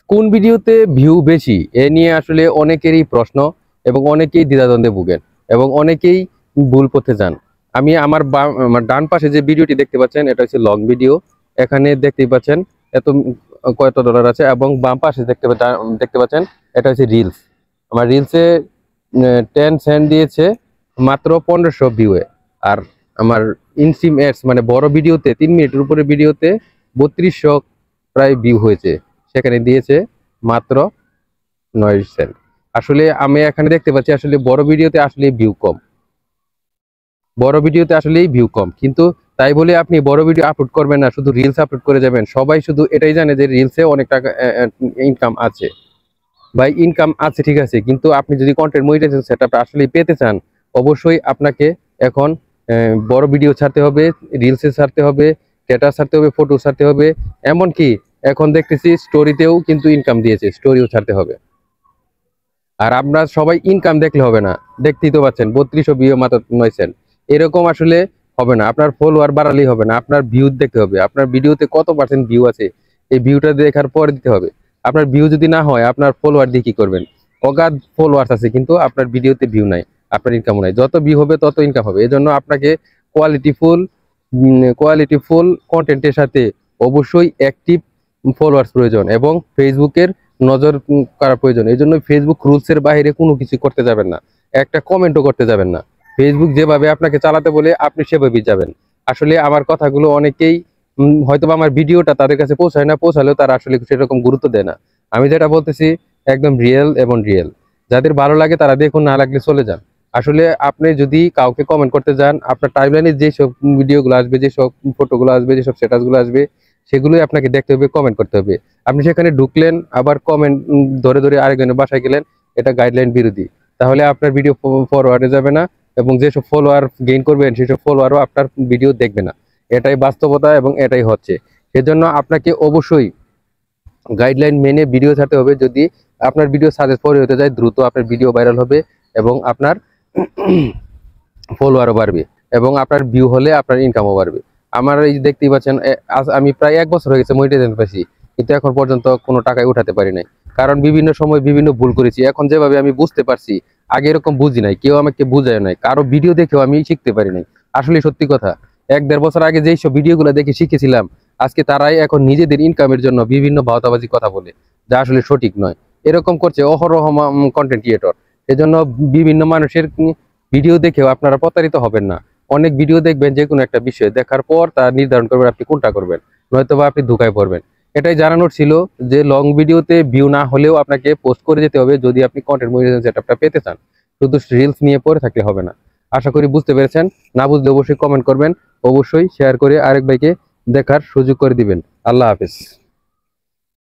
কোন ভিডিওতে ভিউ বেশি এ নিয়ে আসলে অনেকেরই প্রশ্ন এবং অনেকেই দ্বিধাদ্বন্দ্বে ভুগেন এবং অনেকেই ভুল পথে যান। আমি আমার ডান পাশে যে ভিডিওটি দেখতে পাচ্ছেন এটা হচ্ছে লং ভিডিও। এখানে দেখতেই পাচ্ছেন এত কত ডলার আছে, এবং বাম পাশে দেখতে পাচ্ছেন এটা হচ্ছে রিলস। আমার রিলসে 10 সেন্ট দিয়েছে মাত্র 1500 ভিউয়ে। আর আমার ইনসিম এডস মানে বড় ভিডিওতে 3 মিনিটের উপরে ভিডিওতে 3200 প্রায় ভিউ হয়েছে, সেখানে দিয়েছে মাত্র 9 সেন্ট। আসলে আমি এখানে দেখতে পাচ্ছি আসলে বড় ভিডিওতে আসলে ভিউ কম, বড় ভিডিওতে আসলেই ভিউ কম। কিন্তু তাই বলে আপনি বড় ভিডিও আপলোড করবেন না, শুধু রিলস আপলোড করে যাবেন। সবাই শুধু এটাই জানে যে রিলসে অনেক টাকা ইনকাম আছে। ভাই ইনকাম আছে ঠিক আছে, কিন্তু আপনি যদি কন্টেন্ট মনিটাইজেশন সেটআপটা আসলে পেতে চান, অবশ্যই আপনাকে এখন বড় ভিডিও ছাড়তে হবে, রিলসে ছাড়তে হবে, স্ট্যাটাস ছাড়তে হবে, ফটো ছাড়তে হবে। এমনকি এখন দেখতেছি স্টোরিতেও কিন্তু ইনকাম দিয়েছে, স্টোরিও ছাড়তে হবে। আর আপনার সবাই ইনকাম দেখলে হবে না, দেখতেই তো পাচ্ছেন 3200 ভিউ মাত্র 9 সেন্ট। এরকম আসলে হবে না। আপনার ফলোয়ার বাড়ালেই হবে না, আপনার ভিউ দেখতে হবে, আপনার ভিডিওতে কত পার্সেন্ট ভিউ আছে এই ভিউটা দেখার পরে দিতে হবে। আপনার ভিউ যদি না হয় আপনার ফলোয়ার দিয়ে কি করবেন? অগাধ ফলোয়ার্স আছে কিন্তু আপনার ভিডিওতে ভিউ নাই, আপনার ইনকাম নাই। যত ভিউ হবে তত ইনকাম হবে। এজন্য আপনাকে কোয়ালিটিফুল কোয়ালিটিফুল কন্টেন্টের সাথে অবশ্যই অ্যাক্টিভ ফলোয়ার্স প্রয়োজন এবং ফেসবুকের নজর করা প্রয়োজন। এই জন্য ফেসবুক রুলসের বাইরে কোনো কিছু করতে যাবেন না, একটা কমেন্টও করতে যাবেন না। ফেসবুক যেভাবে আপনাকে চালাতে বলে আপনি সেভাবেই যাবেন। আসলে আমার কথাগুলো অনেকেই হয়তো আমার ভিডিওটা তাদের কাছে পৌঁছায় না, পৌঁছালেও তারা আসলে সেরকম গুরুত্ব দেয় না। আমি যেটা বলতেছি একদম রিয়েল এবং রিয়েল। যাদের ভালো লাগে তারা দেখুন, না লাগলে চলে যান। আসলে আপনি যদি কাউকে কমেন্ট করতে যান, আপনার টাইমলাইনে যেসব ভিডিওগুলো আসবে, যেসব ফটোগুলো আসবে, যেসব স্ট্যাটাসগুলো আসবে, সেগুলোই আপনাকে দেখতে হবে, কমেন্ট করতে হবে। আপনি সেখানে ঢুকলেন আবার কমেন্ট ধরে ধরে আরেকজনের বাসায় গেলেন, এটা গাইডলাইন বিরোধী। তাহলে আপনার ভিডিও ফরওয়ার্ডে যাবে না এবং যেসব ফলোয়ার গেইন করবেন সেসব ফলোয়ারও আপনার ভিডিও দেখবে না। এটাই বাস্তবতা এবং এটাই হচ্ছে। সেজন্য আপনাকে অবশ্যই গাইডলাইন মেনে ভিডিও ছাড়তে হবে। যদি আপনার ভিডিও সাকসেসফুল হতে যায়, দ্রুত আপনার ভিডিও ভাইরাল হবে এবং আপনার ফলোয়ারও বাড়বে এবং আপনার ভিউ হলে আপনার ইনকামও বাড়বে। আমার এই দেখতেই পাচ্ছেন আমি প্রায় 1 বছর হয়ে গেছে মনিটাইজেশন পাইছি, কিন্তু এখন পর্যন্ত কোনো টাকাই উঠাতে পারি নাই। কারণ বিভিন্ন সময় বিভিন্ন ভুল করেছি। এখন যেভাবে আমি বুঝতে পারছি, আগে এরকম বুঝি নাই, কেউ আমাকে বুঝায় নাই, কারো ভিডিও দেখেও আমি শিখতে পারি নাই। আসলে সত্যি কথা, 1-1.5 বছর আগে যেই সব ভিডিওগুলো দেখে শিখেছিলাম, আজকে তারাই এখন নিজেদের ইনকামের জন্য বিভিন্ন ভাওতাবাজি কথা বলে, যা আসলে সঠিক নয়। এরকম করছে অহরহ কন্টেন্ট ক্রিয়েটর। এজন্য বিভিন্ন মানুষের ভিডিও দেখেও আপনারা প্রতারিত হবেন না। অনেক ভিডিও দেখবেন, যে কোনো একটা বিষয় দেখার পর তা নির্ধারণ করবেন আপনি কোনটা করবেন, নয়তো বা আপনি ধোঁকায় পড়বেন। এটাই জানানোর ছিল যে লং ভিডিওতে ভিউ না হলেও আপনাকে পোস্ট করে যেতে হবে যদি আপনি কন্টেন্ট মনিটাইজেশন সেটআপটা পেতে চান। শুধু রিলস নিয়ে পড়ে থাকলে হবে না। আশা করি বুঝতে পেরেছেন। না বুঝলে অবশ্যই কমেন্ট করবেন, অবশ্যই শেয়ার করে আরেক ভাইকে দেখার সুযোগ করে দিবেন। আল্লাহ হাফেজ।